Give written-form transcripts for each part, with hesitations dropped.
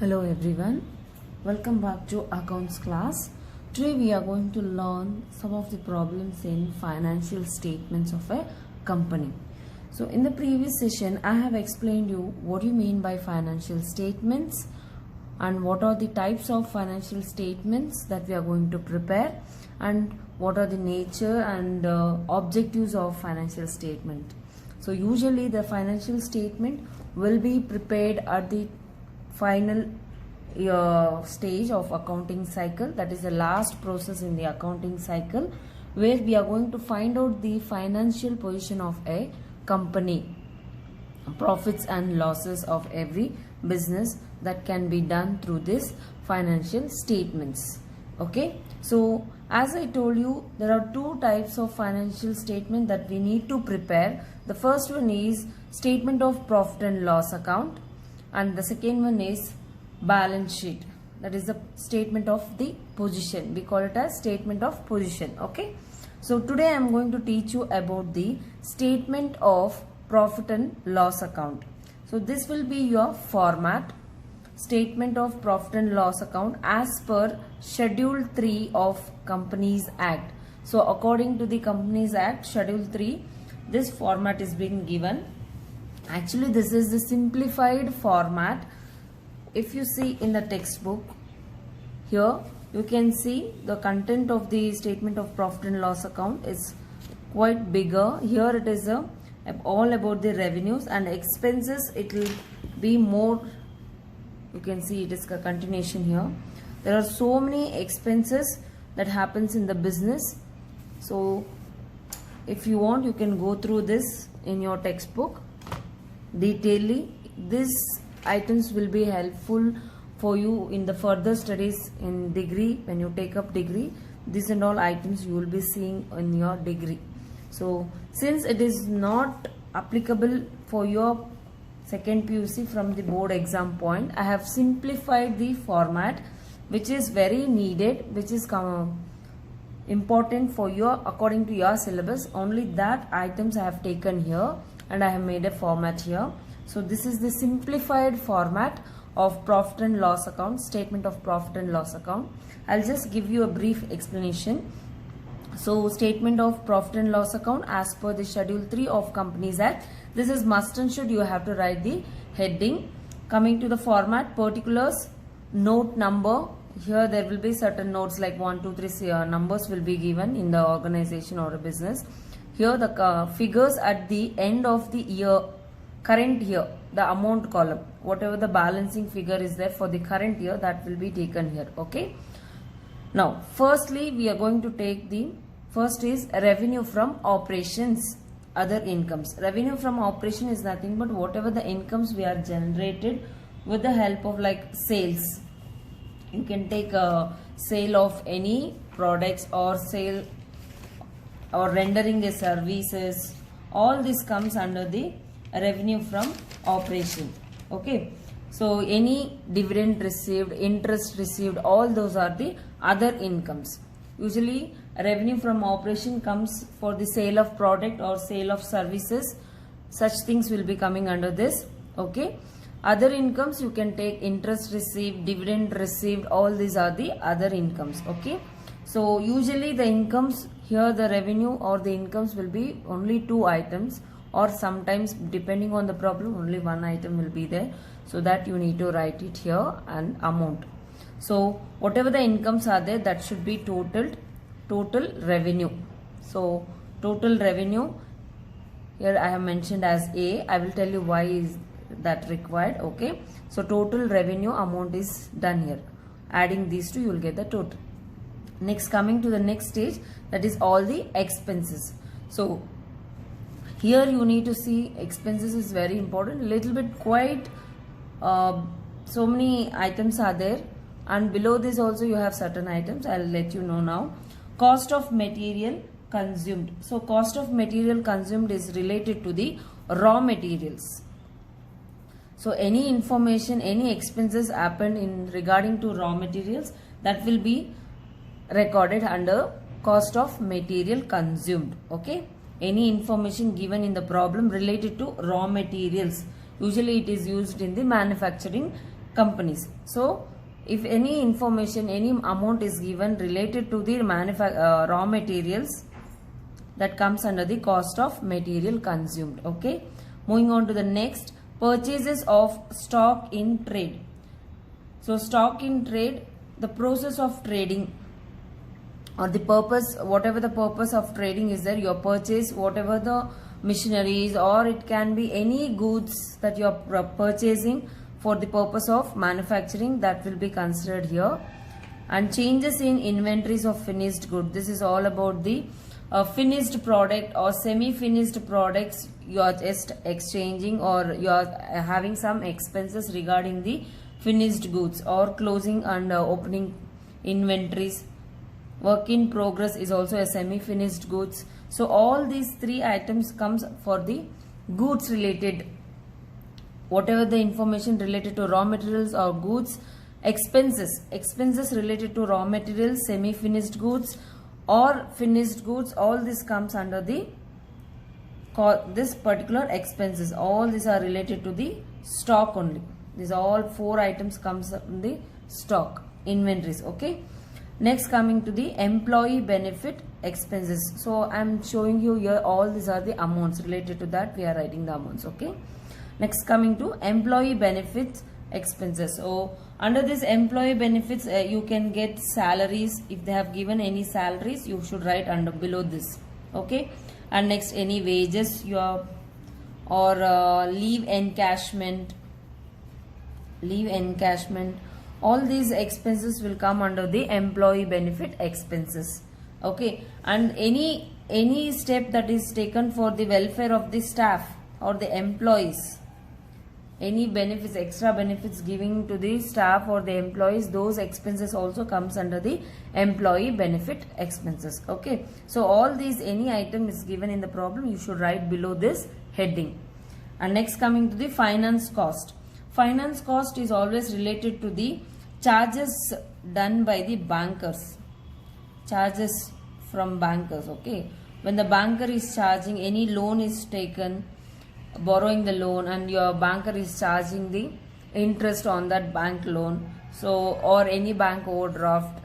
Hello everyone, welcome back to accounts class. Today we are going to learn some of the problems in financial statements of a company. So in the previous session I have explained you what you mean by financial statements and what are the types of financial statements that we are going to prepare and what are the nature and objectives of financial statement. So usually the financial statement will be prepared at the final stage of accounting cycle, that is the last process in the accounting cycle, where we are going to find out the financial position of a company, profits and losses of every business that can be done through this financial statements. Okay, so as I told you, there are two types of financial statement that we need to prepare. The first one is statement of profit and loss account, and the second one is balance sheet, that is the statement of the position. We call it as statement of position. Okay, so today I am going to teach you about the statement of profit and loss account. So this will be your format, statement of profit and loss account as per schedule 3 of Companies Act. So according to the Companies Act schedule 3, this format is being given. Actually this is the simplified format. If you see in the textbook, here you can see the content of the statement of profit and loss account is quite bigger. Here it is all about the revenues and expenses. It will be more, you can see it is a continuation here. There are so many expenses that happens in the business. So if you want, you can go through this in your textbook detailedly. This items will be helpful for you in the further studies in degree. When you take up degree, these and all items you will be seeing in your degree. So since it is not applicable for your second PUC from the board exam point, I have simplified the format which is very needed, which is important for your according to your syllabus. Only that items I have taken here and I have made a format here. So this is the simplified format of profit and loss account, statement of profit and loss account. I'll just give you a brief explanation. So statement of profit and loss account as per the schedule 3 of Companies Act. This is must and should. You have to write the heading. Coming to the format, particulars, note number. Here there will be certain notes like 1, 2, 3 numbers will be given in the organization or a business. Here the figures at the end of the year, current year, the amount column, whatever the balancing figure is there for the current year, that will be taken here. Okay, now firstly we are going to take the first is revenue from operations, other incomes. Revenue from operation is nothing but whatever the incomes we are generated with the help of like sales. You can take a sale of any products or sale or rendering the services. All this comes under the revenue from operation. Okay, so any dividend received, interest received, all those are the other incomes. Usually revenue from operation comes for the sale of product or sale of services. Such things will be coming under this. Okay, other incomes you can take interest received, dividend received, all these are the other incomes. Okay, so usually the incomes here, the revenue or the incomes will be only 2 items, or sometimes depending on the problem only 1 item will be there, so that you need to write it here and amount. So whatever the incomes are there, that should be total revenue. So total revenue here I have mentioned as A. I will tell you why is that required. Okay, so total revenue amount is done here. Adding these two you will get the total. Next, coming to the next stage, that is all the expenses. So here you need to see expenses is very important, little bit quite so many items are there, and below this also you have certain items. I'll let you know now. Cost of material consumed. So cost of material consumed is related to the raw materials. So any information, any expenses happened in regarding to raw materials, that will be recorded under cost of material consumed. Okay, any information given in the problem related to raw materials, usually it is used in the manufacturing companies. So if any information, any amount is given related to the raw materials, that comes under the cost of material consumed. Okay, moving on to the next, purchases of stock in trade. So stock in trade, the process of trading or the purpose, whatever the purpose of trading is there, your purchase whatever the machineries, or it can be any goods that you are purchasing for the purpose of manufacturing, that will be considered here. And changes in inventories of finished good, this is all about the finished product or semi-finished products you are just exchanging, or you are having some expenses regarding the finished goods, or closing and opening inventories. Work in progress is also a semi-finished goods. So all these three items comes for the goods related, whatever the information related to raw materials or goods. Expenses related to raw materials, semi-finished goods or finished goods, all this comes under the this particular expenses. All these are related to the stock only. These all four items comes in the stock inventories. Okay, next coming to the employee benefit expenses. So I am showing you here all these are the amounts related to that, we are writing the amounts. Okay, next coming to employee benefits expenses. So under this employee benefits, you can get salaries. If they have given any salaries, you should write under below this. Okay, and next any wages your or leave encashment, all these expenses will come under the employee benefit expenses. Okay, and any step that is taken for the welfare of the staff or the employees, any benefits, extra benefits giving to the staff or the employees, those expenses also comes under the employee benefit expenses. Okay, so all these, any item is given in the problem, you should write below this heading. And next coming to the finance cost. Finance cost is always related to the charges done by the bankers, charges from bankers. Okay, when the banker is charging, any loan is taken, borrowing the loan, and your banker is charging the interest on that bank loan, so or any bank overdraft,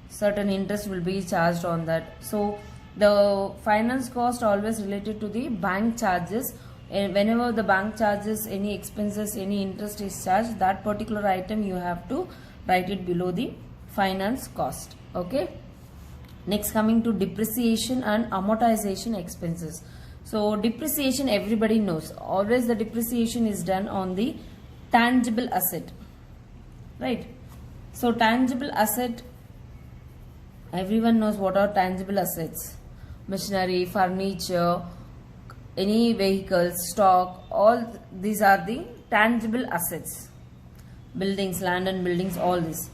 certain interest will be charged on that. So the finance cost always related to the bank charges, and whenever the bank charges any expenses, any interest is charged, that particular item you have to write it below the finance cost. Okay, next coming to depreciation and amortization expenses. So depreciation, everybody knows, always the depreciation is done on the tangible asset, right? So tangible asset, everyone knows what are tangible assets: machinery, furniture, any vehicles, stock, all these are the tangible assets. Buildings, land and buildings, all this.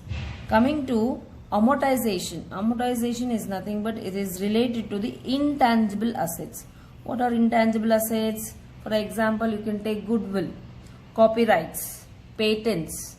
Coming to amortization, amortization is nothing but it is related to the intangible assets. What are intangible assets? For example, you can take goodwill, copyrights, patents.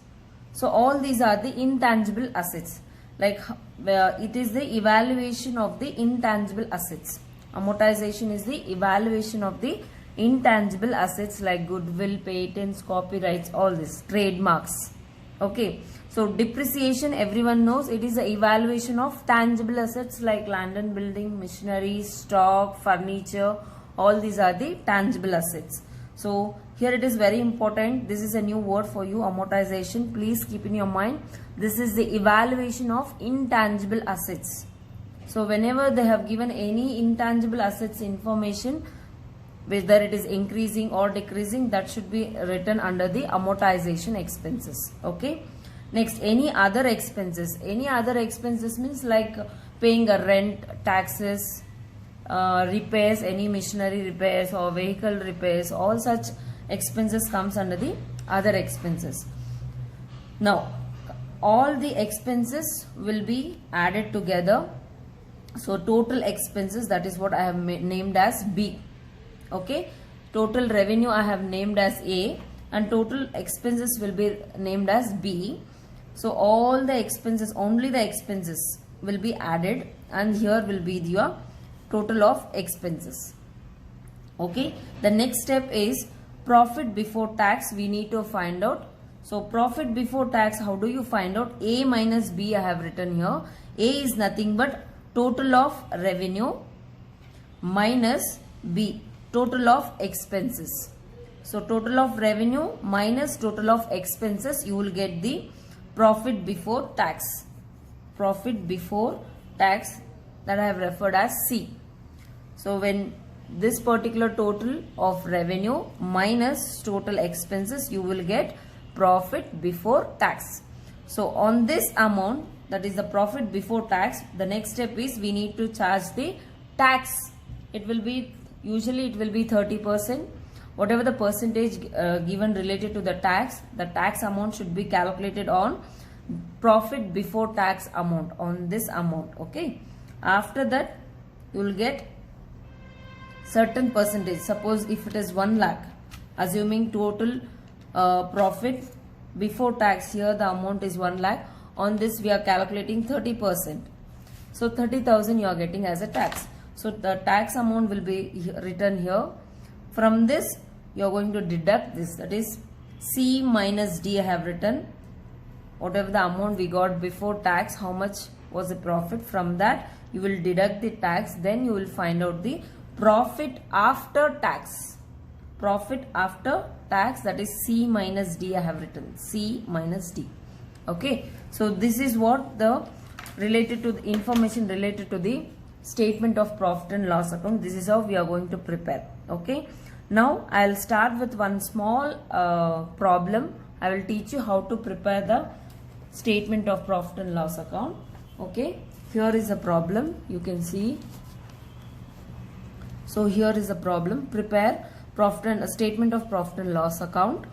So all these are the intangible assets. Like it is the evaluation of the intangible assets. Amortization is the evaluation of the intangible assets like goodwill, patents, copyrights, all this, trademarks. Okay, so depreciation, everyone knows, it is the evaluation of tangible assets like land and building, machinery, stock, furniture, all these are the tangible assets. So here it is very important, this is a new word for you, amortization. Please keep in your mind, this is the evaluation of intangible assets. So whenever they have given any intangible assets information, whether it is increasing or decreasing, that should be written under the amortization expenses. Okay, next any other expenses. Any other expenses means like paying a rent, taxes, repairs, any machinery repairs or vehicle repairs, all such expenses comes under the other expenses. Now all the expenses will be added together, so total expenses, that is what I have named as B. Okay, total revenue I have named as A and total expenses will be named as B. So all the expenses, only the expenses will be added, and here will be your total of expenses. Okay, the next step is profit before tax, we need to find out. So profit before tax, how do you find out? A minus B I have written here. A is nothing but total of revenue minus B, total of expenses. So total of revenue minus total of expenses, you will get the profit before tax. Profit before tax, that I have referred as C. So when this particular total of revenue minus total expenses, you will get profit before tax. So on this amount, that is the profit before tax, the next step is we need to charge the tax. It will be, usually it will be 30%. Whatever the percentage given related to the tax amount should be calculated on profit before tax amount, on this amount. Okay. After that, you will get certain percentage. Suppose if it is 1 lakh, assuming total profit before tax, here the amount is 1 lakh. On this we are calculating 30%. So 30,000 you are getting as a tax. So the tax amount will be written here. From this you are going to deduct this, that is C minus D I have written. Whatever the amount we got before tax, how much was the profit, from that you will deduct the tax, then you will find out the profit after tax. Profit after tax, that is C minus D I have written. C minus D. Okay. So this is what the related to the information related to the statement of profit and loss account. This is how we are going to prepare. Okay. Now I'll start with one small problem. I will teach you how to prepare the statement of profit and loss account. Okay. Here is a problem. You can see. So here is a problem. Prepare profit and a statement of profit and loss account.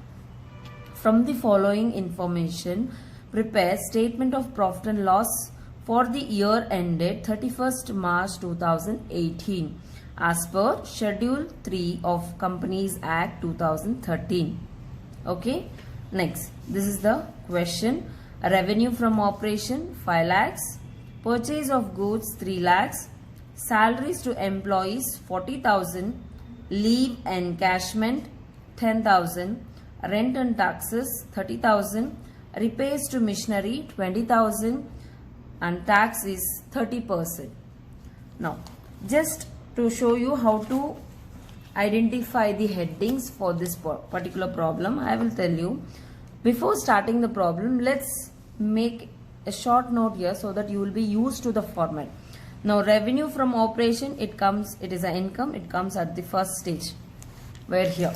From the following information, prepare statement of profit and loss for the year ended 31st March 2018 as per Schedule 3 of Companies Act 2013. Okay. Next, this is the question. Revenue from operation 5 lakhs, purchase of goods 3 lakhs, salaries to employees 40,000, leave encashment 10,000, rent and taxes 30,000, repairs to machinery 20,000, and tax is 30%. Now, just to show you how to identify the headings for this particular problem, I will tell you. Before starting the problem, let's make a short note here so that you will be used to the format. Now, revenue from operation, it is an income, it comes at the first stage, where here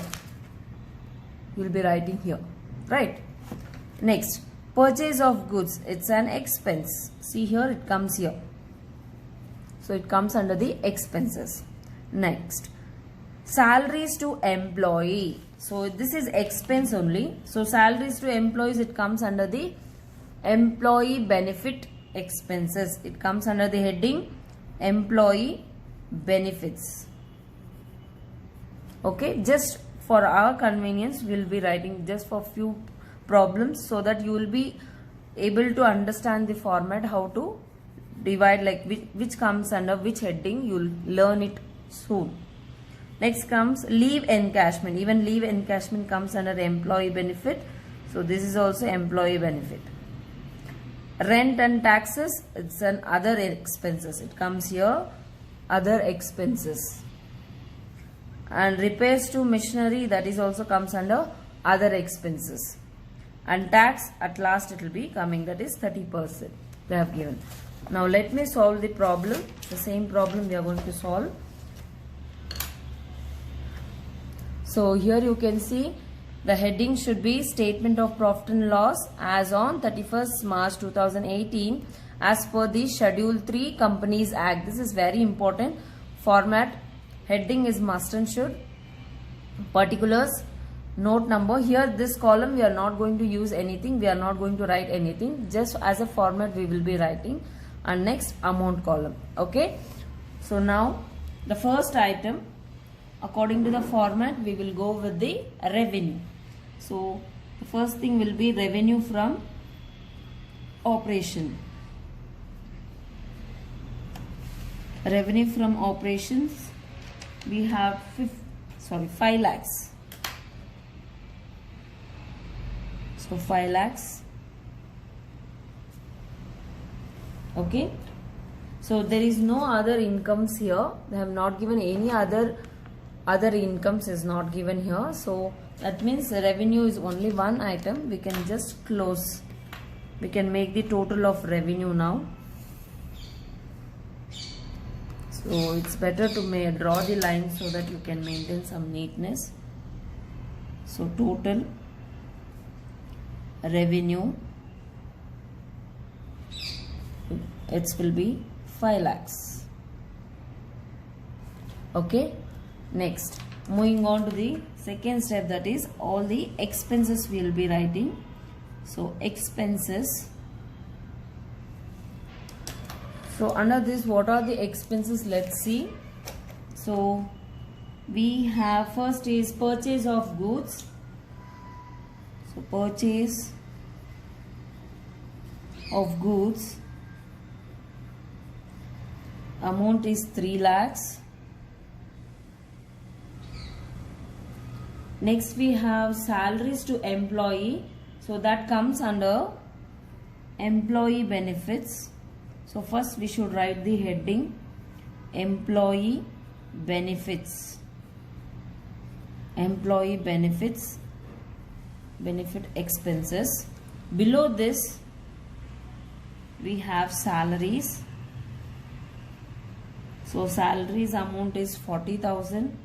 you will be writing here, right? Next, purchase of goods, it's an expense. See here, it comes here. So it comes under the expenses. Next, salaries to employee. So this is expense only. So salaries to employees, it comes under the employee benefit expenses. It comes under the heading employee benefits. Okay, just for our convenience, we will be writing just for few problems so that you will be able to understand the format, how to divide, like which comes under which heading. You will learn it soon. Next comes leave encashment. Even leave encashment comes under employee benefit. So this is also employee benefit. Rent and taxes, it's an other expenses. It comes here, other expenses. And repairs to machinery, that is also comes under other expenses. And tax, at last it will be coming, that is 30% they have given. Now let me solve the problem. The same problem we are going to solve. So here you can see the heading should be statement of profit and loss as on 31st March 2018 as per the Schedule 3 Companies Act. This is very important. Format, heading is must and should. Particulars, note number. Here this column we are not going to use anything. We are not going to write anything. Just as a format we will be writing. And next, amount column. Okay. So now the first item, according to the format, we will go with the revenue. So the first thing will be revenue from operation. Revenue from operations, we have 5 lakhs. So 5 lakhs. Okay. So there is no other incomes here. They have not given any other incomes is not given here. So that means the revenue is only one item. We can just close. We can make the total of revenue now. So it's better to draw the line so that you can maintain some neatness. So total revenue, it will be 5 lakhs. Okay. Next, moving on to the second step, that is all the expenses we will be writing. So expenses. So under this, what are the expenses? Let's see. So we have, first is purchase of goods. So purchase of goods, amount is 3 lakhs. Next we have salaries to employee. So that comes under employee benefits. So first we should write the heading employee benefits. Employee benefits, benefit expenses. Below this we have salaries. So salaries amount is 40,000.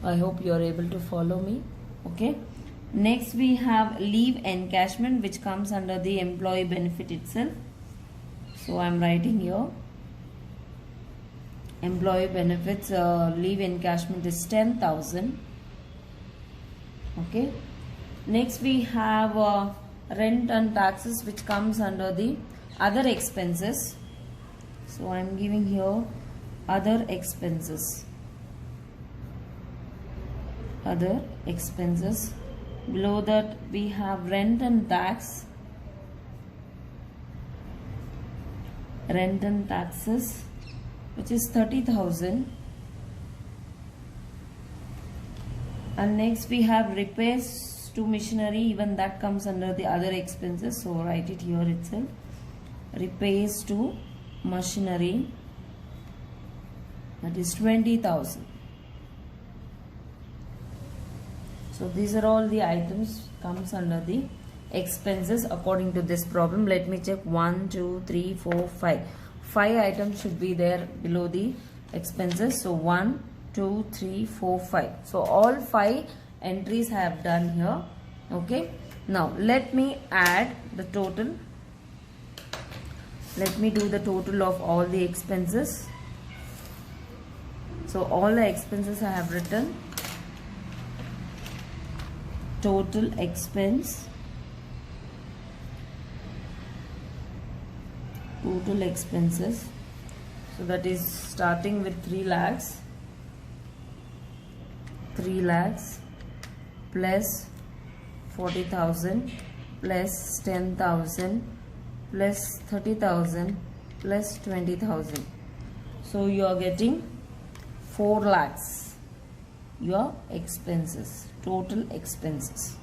I hope you are able to follow me. Okay. Next we have leave encashment, which comes under the employee benefit itself. So I am writing here employee benefits, leave encashment is 10,000. Okay. Next we have rent and taxes, which comes under the other expenses. So I am giving here other expenses. Other expenses. Below that we have rent and tax. Rent and taxes, which is 30,000. And next we have repairs to machinery, even that comes under the other expenses. So write it here itself. Repairs to machinery, that is 20,000. So these are all the items comes under the expenses according to this problem. Let me check. 1, 2, 3, 4, 5. 5 items should be there below the expenses. So 1, 2, 3, 4, 5. So all 5 entries I have done here. Okay. Now let me add the total. Let me do the total of all the expenses. So all the expenses I have written. Total expense. Total expenses. So that is starting with 3 lakhs. 3 lakhs plus 40,000 plus 10,000 plus 30,000 plus 20,000. So you are getting 4 lakhs. Your expenses, total expenses.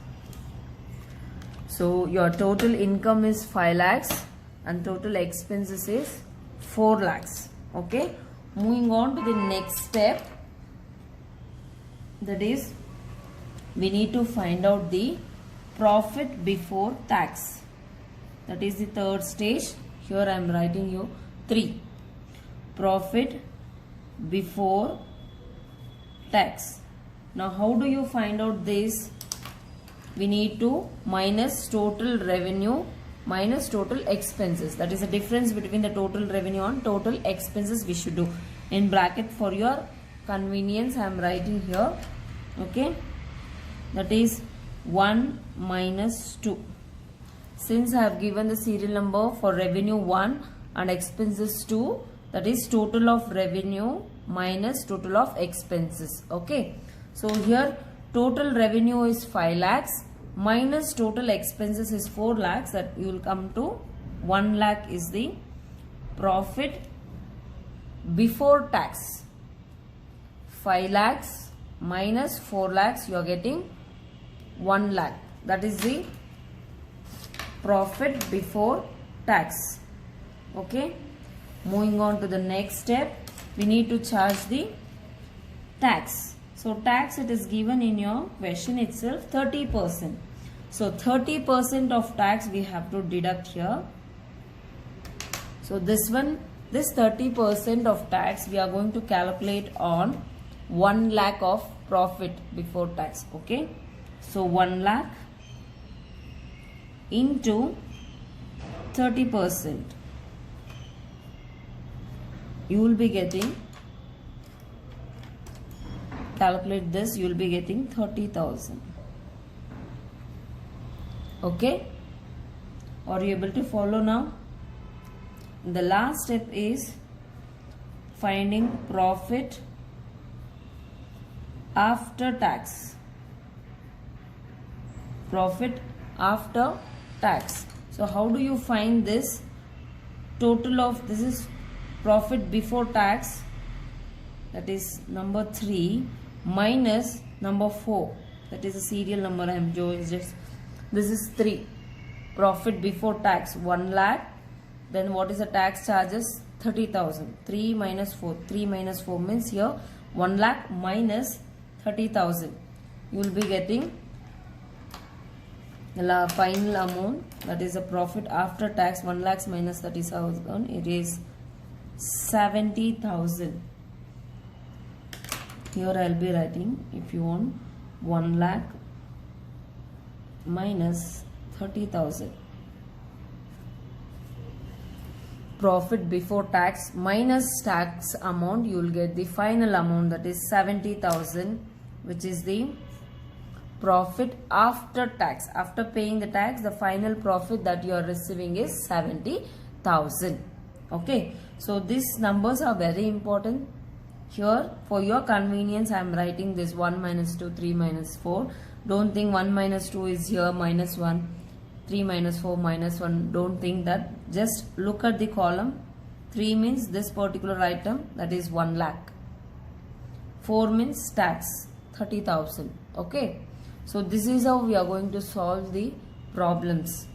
So your total income is 5 lakhs and total expenses is 4 lakhs. Okay. Moving on to the next step, that is we need to find out the profit before tax. That is the third stage. Here I am writing you 3. Profit before tax. Now how do you find out this? We need to minus total revenue minus total expenses. That is the difference between the total revenue and total expenses we should do. In bracket for your convenience I am writing here. Okay. That is 1 minus 2. Since I have given the serial number for revenue 1 and expenses 2, that is total of revenue minus total of expenses. Okay. So here total revenue is 5 lakhs minus total expenses is 4 lakhs, that you will come to 1 lakh is the profit before tax. 5 lakhs minus 4 lakhs, you are getting 1 lakh. That is the profit before tax. Okay. Moving on to the next step, we need to charge the tax. So tax, it is given in your question itself, 30%. So 30% of tax we have to deduct here. So this 30% of tax we are going to calculate on 1 lakh of profit before tax. Okay. So 1 lakh into 30%. You will be getting, calculate this, you will be getting 30,000. Okay. Are you able to follow now? The last step is finding profit after tax. Profit after tax. So how do you find this? Total of, this is profit before tax, that is number 3 minus number 4, that is a serial number I am just, this is 3. Profit before tax 1 lakh, then what is the tax charges? 30,000. 3 minus 4, 3 minus 4 means here 1 lakh minus 30,000. You will be getting the final amount, that is a profit after tax. 1 lakh minus 30,000, it is 70,000. Here I will be writing, if you want, 1 lakh minus 30,000. Profit before tax minus tax amount, you will get the final amount, that is 70,000, which is the profit after tax. After paying the tax, the final profit that you are receiving is 70,000. Okay. So these numbers are very important. Here for your convenience I am writing this 1 minus 2, 3 minus 4. Don't think 1 minus 2 is here minus 1, 3 minus 4 minus 1. Don't think that. Just look at the column. 3 means this particular item, that is 1 lakh. 4 means tax, 30,000. Okay. So this is how we are going to solve the problems.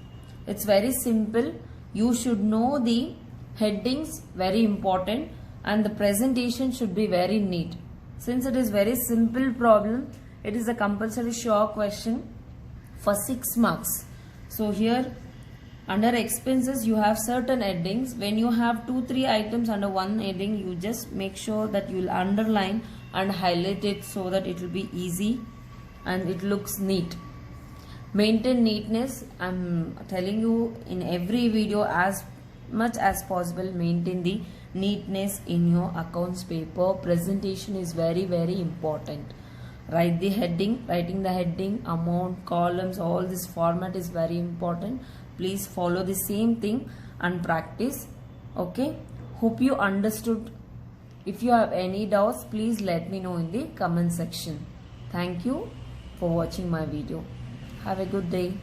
It's very simple. You should know the headings, very important, and the presentation should be very neat. Since it is very simple problem, it is a compulsory short question for 6 marks. So here under expenses you have certain headings. When you have 2-3 items under one heading, you just make sure that you will underline and highlight it so that it will be easy and it looks neat. Maintain neatness. I'm telling you in every video, as much as possible, maintain the neatness in your accounts paper. Presentation is very, very important. Write the heading, writing the heading, amount, columns, all this format is very important. Please follow the same thing and practice. Okay. Hope you understood. If you have any doubts, please let me know in the comment section. Thank you for watching my video. Have a good day.